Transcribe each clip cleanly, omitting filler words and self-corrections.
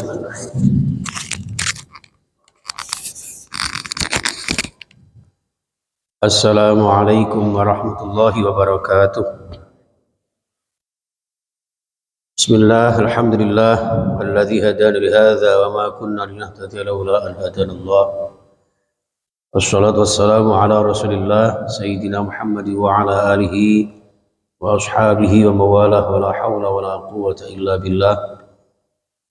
Bismillahirrahmanirrahim. Assalamualaikum warahmatullahi wabarakatuh. Bismillah, alhamdulillah, alladzi hadana li hadza wa ma kunna linahtadiya laula an hadana Allah. Wassalatu wassalamu ala Rasulillah sayyidina Muhammad wa ala alihi wa ashabihi wa mawalah wa la hawla wa la quwwata illa billah.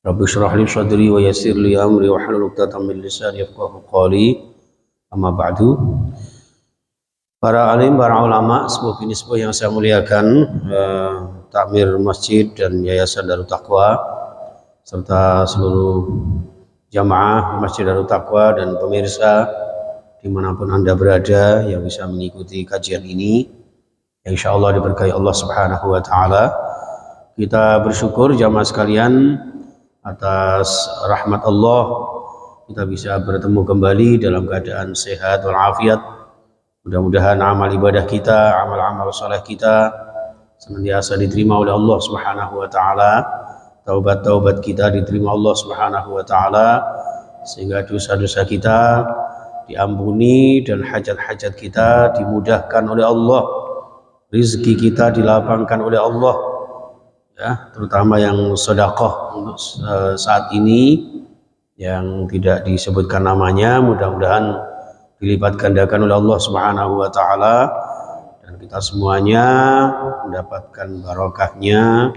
Rabbi shrah li sadri wa yassir li amri wa hlul 'uqdatam min lisani yafqahu qawli. Amma ba'du. Para alim, para ulama, sebuah nisbah yang saya muliakan, takmir masjid dan yayasan Darut Taqwa serta seluruh jamaah Masjid Darut Taqwa dan pemirsa dimanapun Anda berada yang bisa mengikuti kajian ini, yang insya Allah diberkahi Allah Subhanahu wa Ta'ala. Kita bersyukur jamaah sekalian atas rahmat Allah, kita bisa bertemu kembali dalam keadaan sehat walafiat. Mudah-mudahan amal ibadah kita, amal-amal saleh kita senantiasa diterima oleh Allah Subhanahu wa Ta'ala. Taubat-taubat kita diterima Allah Subhanahu wa Ta'ala, sehingga dosa-dosa kita diampuni dan hajat-hajat kita dimudahkan oleh Allah, rizki kita dilapangkan oleh Allah, ya, terutama yang sedekah untuk saat ini yang tidak disebutkan namanya, mudah-mudahan dilipat gandakan oleh Allah Subhanahu wa Ta'ala dan kita semuanya mendapatkan barokahnya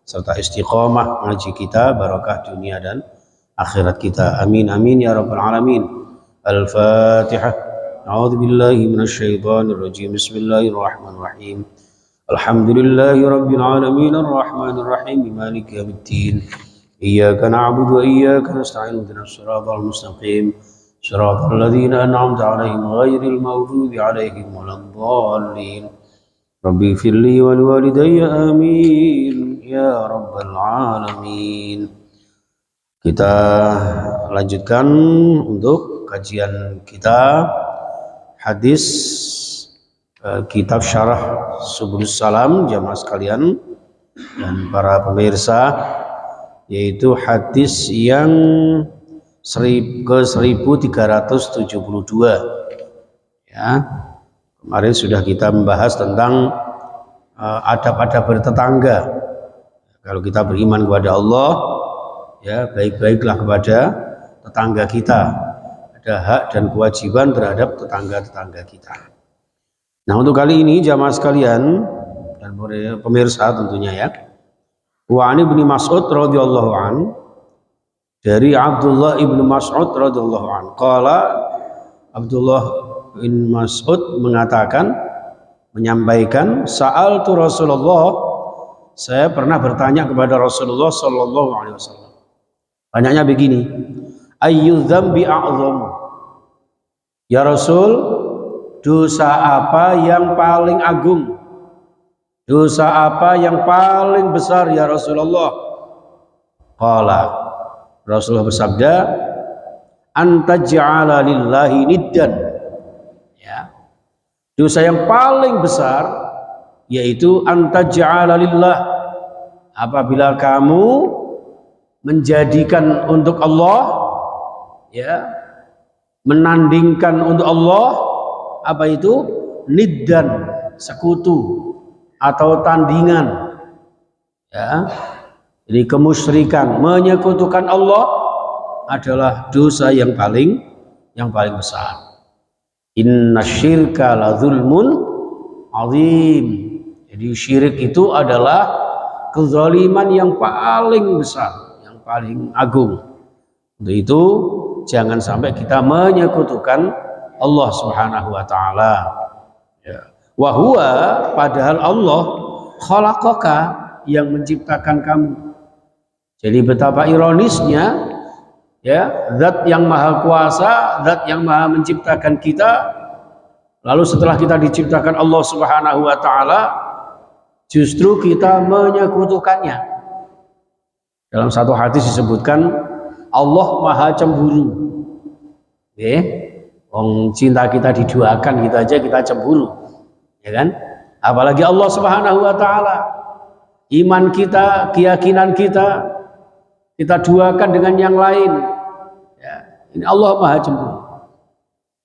serta istiqomah ngaji kita, barokah dunia dan akhirat kita. Amin amin ya rabbal alamin. Al-Fatihah. A'udzu billahi minasy syaithanir rajim. Bismillahirrahmanirrahim. Alhamdulillahi rabbil alamin arrahmanir rahim maliki yaumiddin. Iyyaka na'budu wa iyyaka nasta'in ihdinas siratal mustaqim. Shiratal ladzina an'amta 'alaihim ghairil maghdubi 'alaihim waladdallin. Rabbi firli wa liwalidayya amin ya rabbal alamin. Kita lanjutkan untuk kajian kita hadis kitab syarah Subulus Salam jamaah sekalian dan para pemirsa, yaitu hadis yang ke 1372 ya. Kemarin sudah kita membahas tentang adab-adab bertetangga. Kalau kita beriman kepada Allah, ya, baik-baiklah kepada tetangga kita. Ada hak dan kewajiban terhadap tetangga-tetangga kita. Nah, untuk kali ini jamaah sekalian dan pemirsa tentunya ya, wa ani bin Mas'ud radhiyallahu an, dari Abdullah ibnu Mas'ud radhiyallahu an, qala, Abdullah bin Mas'ud mengatakan, menyampaikan, sa'altu Rasulullah, saya pernah bertanya kepada Rasulullah sallallahu alaihi wasallam. Tanyanya begini, ayyu dzambi a'dhamu, ya Rasul, dosa apa yang paling agung, dosa apa yang paling besar ya Rasulullah? Qala, Rasulullah bersabda, antaj'ala lillahi niddan, ya, dosa yang paling besar yaitu antaj'ala lillah, apabila kamu menjadikan untuk Allah, ya, menandingkan untuk Allah, apa itu? Niddan, sekutu atau tandingan, ya. Jadi kemusyrikan, menyekutukan Allah adalah dosa yang paling besar. Inna syirka la zulmun azim. Jadi syirik itu adalah kezaliman yang paling besar, yang paling agung. Untuk itu jangan sampai kita menyekutukan Allah Subhanahu wa Ta'ala, ya. Wa huwa, padahal Allah khalaqaka, yang menciptakan kamu. Jadi betapa ironisnya, ya, zat yang maha kuasa, zat yang maha menciptakan kita, lalu setelah kita diciptakan Allah Subhanahu wa Ta'ala, justru kita menyekutukannya. Dalam satu hadis disebutkan Allah maha cemburu. Wong cinta kita diduakan gitu aja kita cemburu, ya kan? Apalagi Allah Subhanahu wa Ta'ala. Iman kita, keyakinan kita, kita duakan dengan yang lain. Ya, ini Allah Maha Cemburu.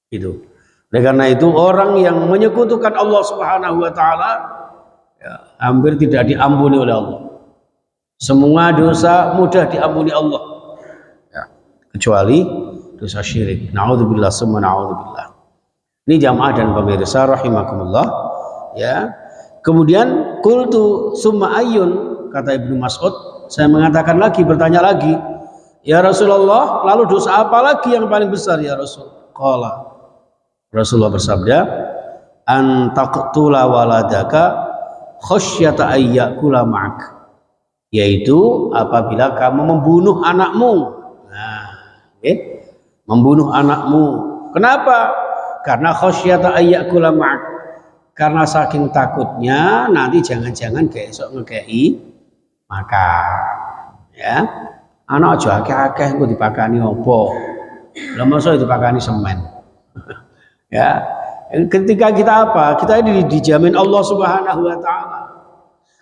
Itu. Oleh karena itu orang yang menyekutukan Allah Subhanahu wa taala ya, hampir tidak diampuni oleh Allah. Semua dosa mudah diampuni Allah. Ya, kecuali dosa syirik. Nauzubillah summa naudzubillah. Ini jamaah dan pemirsa rahimakumullah. Ya. Kemudian qultu summa ayyun, kata Ibnu Mas'ud, saya mengatakan lagi, bertanya lagi, ya Rasulullah, lalu dosa apa lagi yang paling besar ya Rasul? Qala, Rasulullah bersabda, an taqtula waladaka khasyata ayyakula ma'ak, yaitu apabila kamu membunuh anakmu. Nah, membunuh anakmu. Kenapa? Karena khasyata ayyakula ma'ak, karena saking takutnya nanti jangan-jangan besok ngekei makan. Ya, anak aja akeh-akeh engko dipakani opo? Lah masa dipakani semen. Ya, ketika kita apa? Kita ini dijamin Allah Subhanahu wa taala.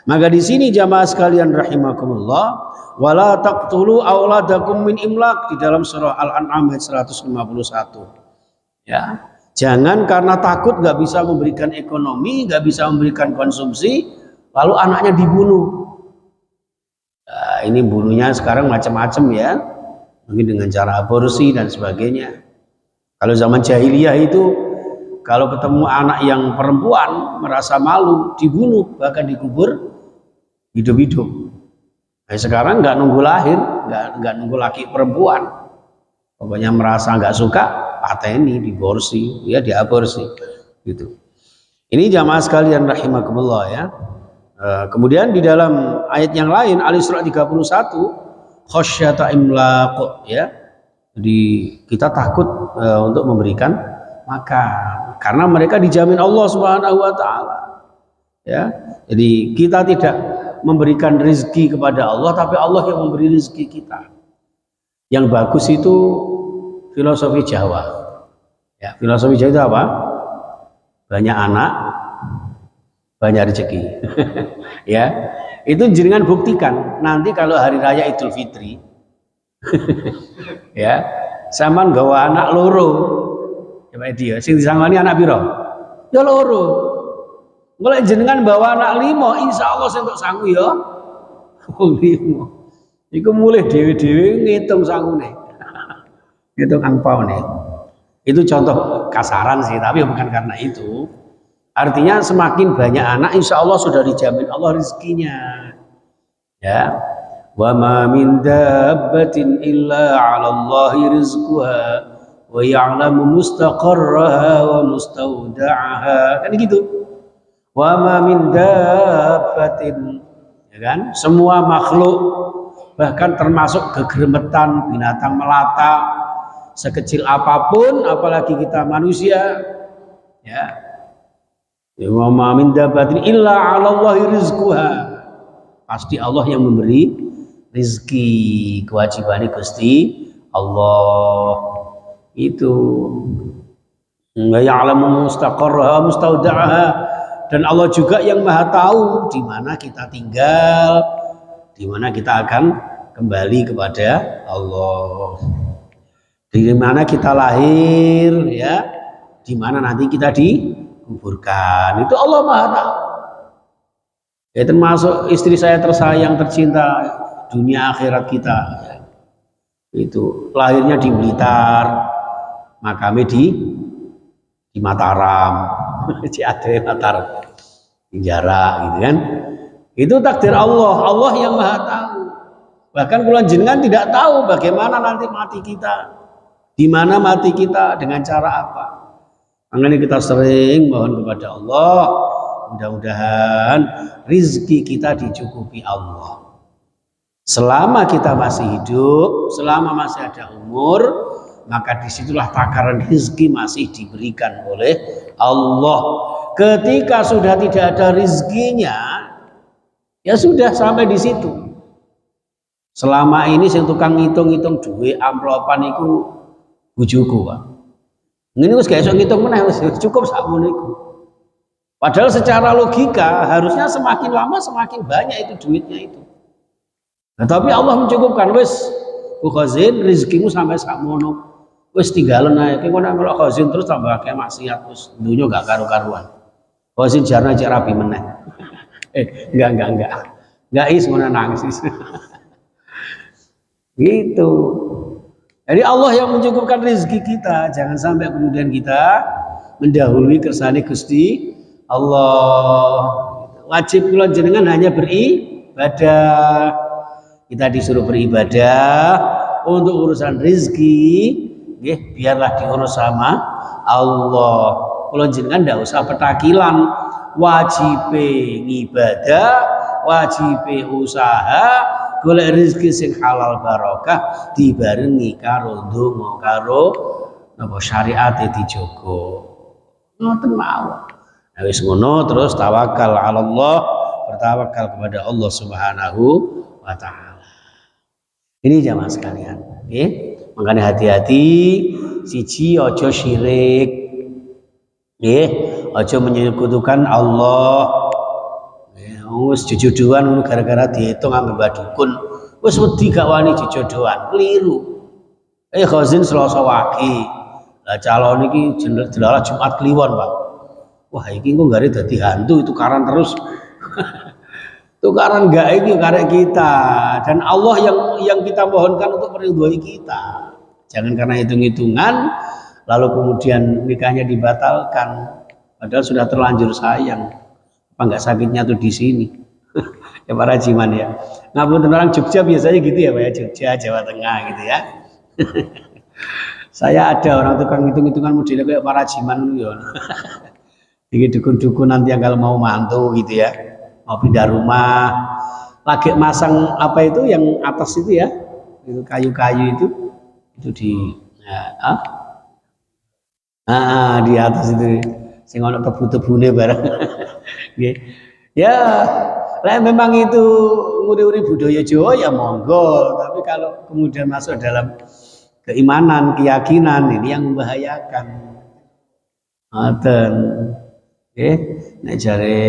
Maka di sini jamaah sekalian rahimakumullah, wala taqtulu auladakum min imlaq, di dalam surah Al-An'am ayat 151. Ya. Jangan karena takut nggak bisa memberikan ekonomi, nggak bisa memberikan konsumsi, lalu anaknya dibunuh. Nah, ini bunuhnya sekarang macam-macam ya, mungkin dengan cara aborsi dan sebagainya. Kalau zaman jahiliyah itu, kalau ketemu anak yang perempuan merasa malu, dibunuh, bahkan dikubur hidup-hidup. Nah, sekarang nggak nunggu lahir, nggak nunggu laki perempuan, pokoknya merasa nggak suka, pateni, diborsi, ya diaborsi, gitu. Ini jamaah sekalian rahimakumullah ya. Kemudian di dalam ayat yang lain Al-Isra 31, khasyata imlaq ya. Jadi kita takut untuk memberikan makan karena mereka dijamin Allah Subhanahu wa taala. Ya. Jadi kita tidak memberikan rezeki kepada Allah, tapi Allah yang memberi rezeki kita. Yang bagus itu filosofi Jawa. Ya, filosofi Jawa itu apa? Banyak anak, banyak rezeki. Ya, itu jenengan buktikan. Nanti kalau hari raya Idul Fitri, ya, sampean gawa anak loro. Coba dia, sing disangani anak piro? Ya loro. Mulai jenengan bawa anak 5, insya Allah sing entuk sangu ya. 5. Iku mulai dewe-dewe ngitung sangune. Itu angpau nih. Itu contoh kasaran sih, tapi bukan karena itu. Artinya semakin banyak anak, insya Allah sudah dijamin Allah rezekinya. Ya, wa ma min dabbatin illa 'ala Allahi rizquha wa ya'lamu mustaqarraha wa mustawda'aha. Kan gitu. Wa ma min dabbatin, ya kan? Semua makhluk, bahkan termasuk gegermetan, binatang melata, sekecil apapun, apalagi kita manusia, ya, wa ma min dabbatin illa 'ala Allahi rizquha, pasti Allah yang memberi rezeki, kewajiban Gusti Allah. Itu enggak ya'lamu mustaqarraha mustawda'aha, dan Allah juga yang maha tahu di mana kita tinggal, di mana kita akan kembali kepada Allah. Di mana kita lahir, ya, di mana nanti kita dikuburkan, itu Allah Maha tahu. Ya, termasuk istri saya tersayang, tercinta, dunia akhirat kita, ya. Itu lahirnya di Blitar, makamnya di Mataram, Ciade Mataram, di Jarak, gitu kan. Itu takdir Allah, Allah yang Maha tahu. Bahkan kula jenengan tidak tahu bagaimana nanti mati kita. Di mana mati kita, dengan cara apa. Makanya kita sering mohon kepada Allah, mudah-mudahan rizki kita dicukupi Allah. Selama kita masih hidup, selama masih ada umur, maka disitulah takaran rizki masih diberikan oleh Allah. Ketika sudah tidak ada rizkinya, ya sudah sampai di situ. Selama ini saya tukang ngitung-ngitung duit amplopan itu bujuku, Pak. Ini wis gak iso ngitung meneh, wis cukup sakmono iku. Padahal secara logika harusnya semakin lama semakin banyak itu duitnya itu. Nah, tapi Allah mencukupkan wis khazin rezekimu sampai sakmono. Wis tinggalan ae kowe kalau khazin terus tambah akeh maksiat terus dunya gak karu-karuan. Khazin jarna cek rabi meneh. Enggak. Enggak ngono nangis. Gitu. Jadi Allah yang mencukupkan rezeki kita, jangan sampai kemudian kita mendahului kersane Gusti Allah. Wajib kula jenengan hanya beribadah. Kita disuruh beribadah untuk urusan rezeki, biarlah diurus sama Allah. Kula jenengan ndak usah petakilan, wajib ibadah, wajib usaha, golek rezeki sing halal barokah dibarengi karo ndonga karo napa syariate dijogo. Ngoten mawon. Nah wis ngono terus tawakal 'ala Allah, bertawakal kepada Allah Subhanahu wa taala. Ini jamaah sekalian, nggih. Makanya hati-hati siji aja syirik. Nggih, aja menyekutukan Allah. Wis jodohan gara-gara diitung ambek dukun. Wis wedi gak wani jodohan, keliru. Khazin Selasa Wage. Lah calon iki jelalah Jumat Kliwon, Pak. Wah, iki kok gare dadi hantu itu karan terus. Tukaran enggak ini karek kita dan Allah yang kita mohonkan untuk meridhoi kita. Jangan karena hitung-hitungan lalu kemudian nikahnya dibatalkan padahal sudah terlanjur sayang. Apa enggak sakitnya tuh di sini? Ya para jiman ya. Ngapunten orang Jogja biasanya gitu ya Pak ya, Jogja, Jawa Tengah gitu ya. Saya ada orang tukang hitung-hitungan modelnya kayak para jiman ya. Iki dukun-dukun nanti yang kalau mau mantu gitu ya. Mau pindah rumah, lagi masang apa itu yang atas itu ya, itu kayu-kayu itu di di atas itu, sing ono tebu-tebune bareng. Ya, lah memang itu nguri-nguri budaya Jawa ya monggo, tapi kalau kemudian masuk dalam keimanan, keyakinan ini yang membahayakan. Ngoten. Nggih, nek jare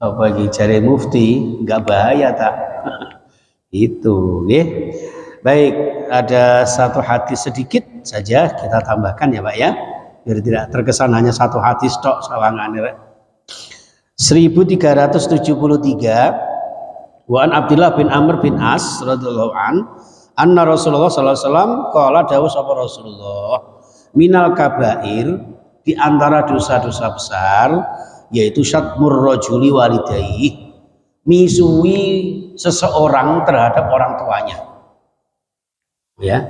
apa lagi cari mufti nggak bahaya tak itu nggih. Baik, ada satu hadis sedikit saja kita tambahkan ya Pak ya biar tidak terkesan hanya satu hadis tok sawangane. 1373 wa an Abdullah bin Amr bin As radhiyallahu anna Rasulullah sallallahu alaihi wasallam qala dawuh sapa Rasulullah minal kabair di antara dosa-dosa besar yaitu syatmur rajuli walidayhi, misui seseorang terhadap orang tuanya. Ya.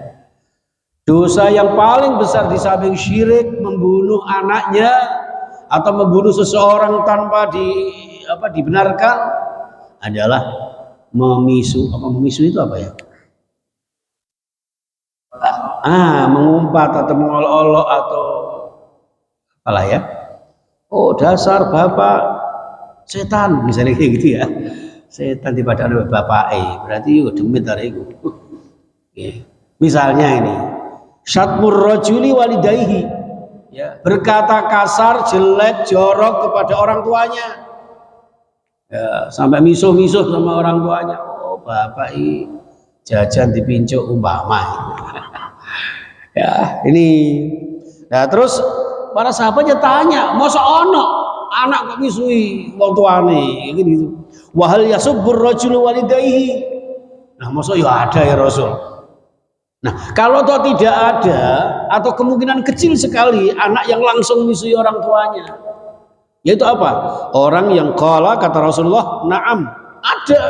Dosa yang paling besar di samping syirik, membunuh anaknya atau membunuh seseorang tanpa dibenarkan adalah memisu. Memisu itu apa ya? Mengumpat atau mengolok-olok atau apalah ya. Oh dasar bapak setan misalnya kayak gitu ya, setan di badan bapak berarti demit dari itu. Misalnya ini syatmur rajuli walidayhi, ya, berkata kasar jelek jorok kepada orang tuanya, ya, sampai misuh-misuh sama orang tuanya. Oh bapak jajan dipincuk umpama. Ya ini, nah terus para sahabatnya tanya, masa anak kok misui wong tuane gitu. Wa hal yasubbur rajulu walidayhi. Nah, masa ya ada ya Rasul. Nah, kalau toh tidak ada atau kemungkinan kecil sekali anak yang langsung misui orang tuanya. Yaitu apa? Orang yang qala kata Rasulullah, na'am, ada.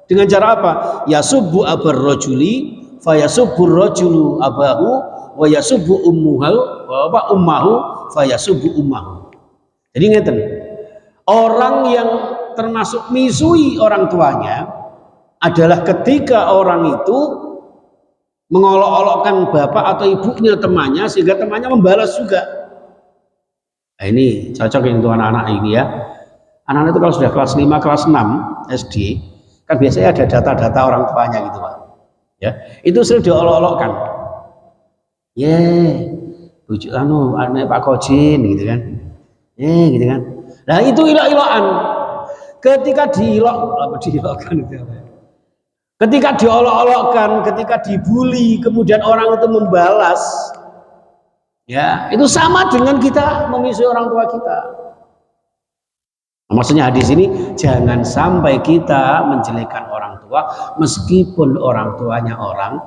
Dengan cara apa? Yasubbu abar rajuli fa yasubbur rajulu abahu wa yasubbu ummahu fa yasubbu ummahu. Jadi ngeten. Orang yang termasuk misui orang tuanya adalah ketika orang itu mengolok-olokkan bapak atau ibunya temannya sehingga temannya membalas juga. Nah, ini cocok untuk anak-anak ini ya. Anak-anak itu kalau sudah kelas 5, kelas 6 SD kan biasanya ada data-data orang tuanya gitu Pak. Ya, itu sering diolok-olokkan. Bujuk anak Pak Kojin gitu kan. Gitu kan. Nah, itu ilok-ilokan. Ketika diilokkan itu apa? Ketika diolok-olokkan, ketika dibully, kemudian orang itu membalas, ya itu sama dengan kita memusuhi orang tua kita. Maksudnya hadis ini jangan sampai kita menjelekkan orang tua meskipun orang tuanya orang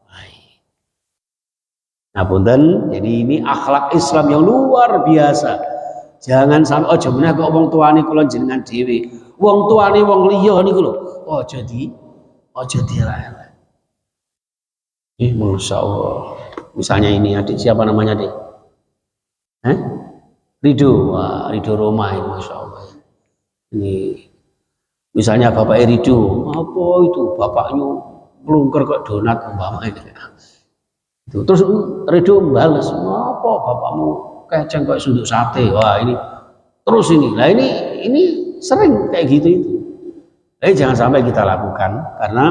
baik. Nah, punten, jadi ini akhlak Islam yang luar biasa. Jangan sampai ojo meneh kok wong tuane kula jenengan dhewe. Wong tuane wong liya niku lho. Ojo direla. Masya Allah. Misalnya ini adik, siapa namanya adik? Ridho. Wah, Ridho Roma ini, Masya Allah. Ini misalnya Bapak Ridho, apa itu bapaknya melungker kok donat umpama itu. Terus Ridho balas, apa bapakmu keceng kok sunduk sate. Wah, ini terus ini. Nah, ini sering kayak gitu itu. Jadi jangan sampai kita lakukan karena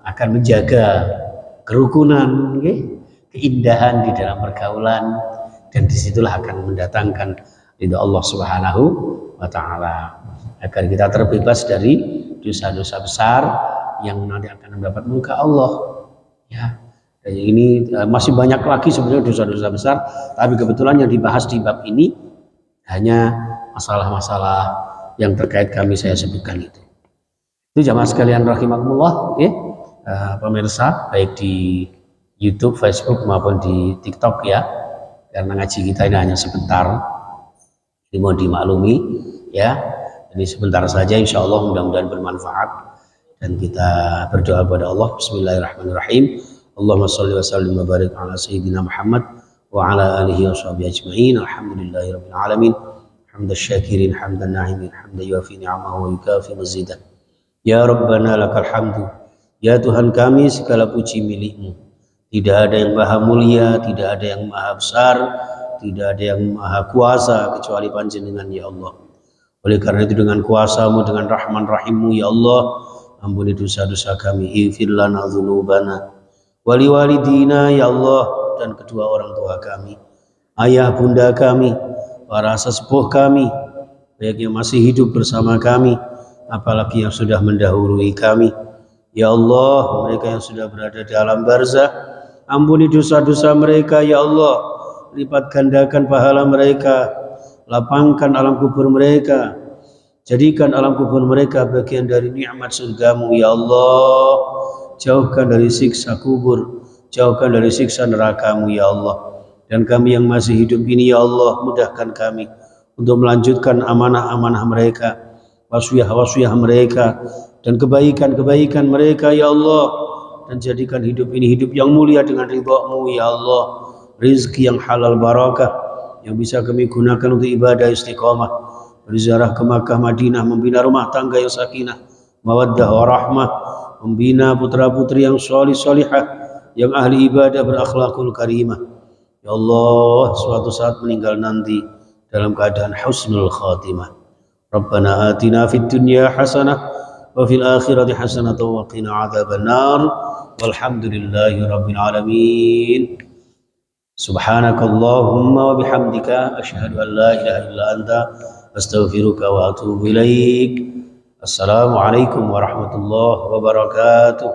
akan menjaga kerukunan, keindahan di dalam pergaulan, dan disitulah akan mendatangkan ridha Allah Subhanahu wa Ta'ala, agar kita terbebas dari dosa-dosa besar yang nanti akan mendapat muka Allah. Ya, dan ini masih banyak lagi sebenarnya dosa-dosa besar, tapi kebetulan yang dibahas di bab ini hanya masalah-masalah yang terkait saya sebutkan itu. Itu jamaah sekalian rahimakumullah, pemirsa baik di YouTube, Facebook maupun di TikTok ya. Karena ngaji kita ini hanya sebentar, ini mau dimaklumi ya. Jadi sebentar saja, insya Allah mudah-mudahan bermanfaat, dan kita berdoa kepada Allah. Bismillahirrahmanirrahim. Allahumma sholli wa sallim wa barik ala sayyidina Muhammad wa ala alihi wa sahbihi ajma'in. Alhamdulillahi rabbil alamin. Hamdas syakirin, hamdan na'imin, hamdan yuafi ni'amahu wa yukafi mazidah. Ya Rabbana lakal hamdu. Ya Tuhan kami, segala puji milikmu. Tidak ada yang maha mulia, tidak ada yang maha besar, tidak ada yang maha kuasa kecuali Panjenengan ya Allah. Oleh karena itu dengan kuasamu, dengan rahman rahimmu ya Allah, ampuni dosa-dosa kami. Ighfir lana dzunubana wali walidina ya Allah, dan kedua orang tua kami, ayah bunda kami, para sesepuh kami, baik yang masih hidup bersama kami, apalagi yang sudah mendahului kami. Ya Allah, mereka yang sudah berada di alam barzah, ampuni dosa-dosa mereka ya Allah, lipat gandakan pahala mereka, lapangkan alam kubur mereka, jadikan alam kubur mereka bagian dari nikmat surgamu ya Allah. Jauhkan dari siksa kubur, jauhkan dari siksa nerakamu ya Allah. Dan kami yang masih hidup ini ya Allah, mudahkan kami untuk melanjutkan amanah-amanah mereka, wasiat-wasiat mereka, dan kebaikan-kebaikan mereka ya Allah, dan jadikan hidup ini hidup yang mulia dengan ridha-Mu ya Allah. Rizki yang halal barakah yang bisa kami gunakan untuk ibadah istiqamah, berziarah ke Makkah Madinah, membina rumah tangga yang sakinah mawaddah warahmah, membina putra-putri yang sholih sholihah, yang ahli ibadah berakhlakul karimah ya Allah, suatu saat meninggal nanti dalam keadaan husnul khatimah. Rabbana atina fid dunya hasanah wa fil akhirati hasanah wa qina adzaban nar. Walhamdulillahi rabbil alamin. Subhanakallahumma wa bihamdika asyhadu an la ilaha illa anta astaghfiruka wa atubu ilaik. Assalamualaikum warahmatullahi wabarakatuh.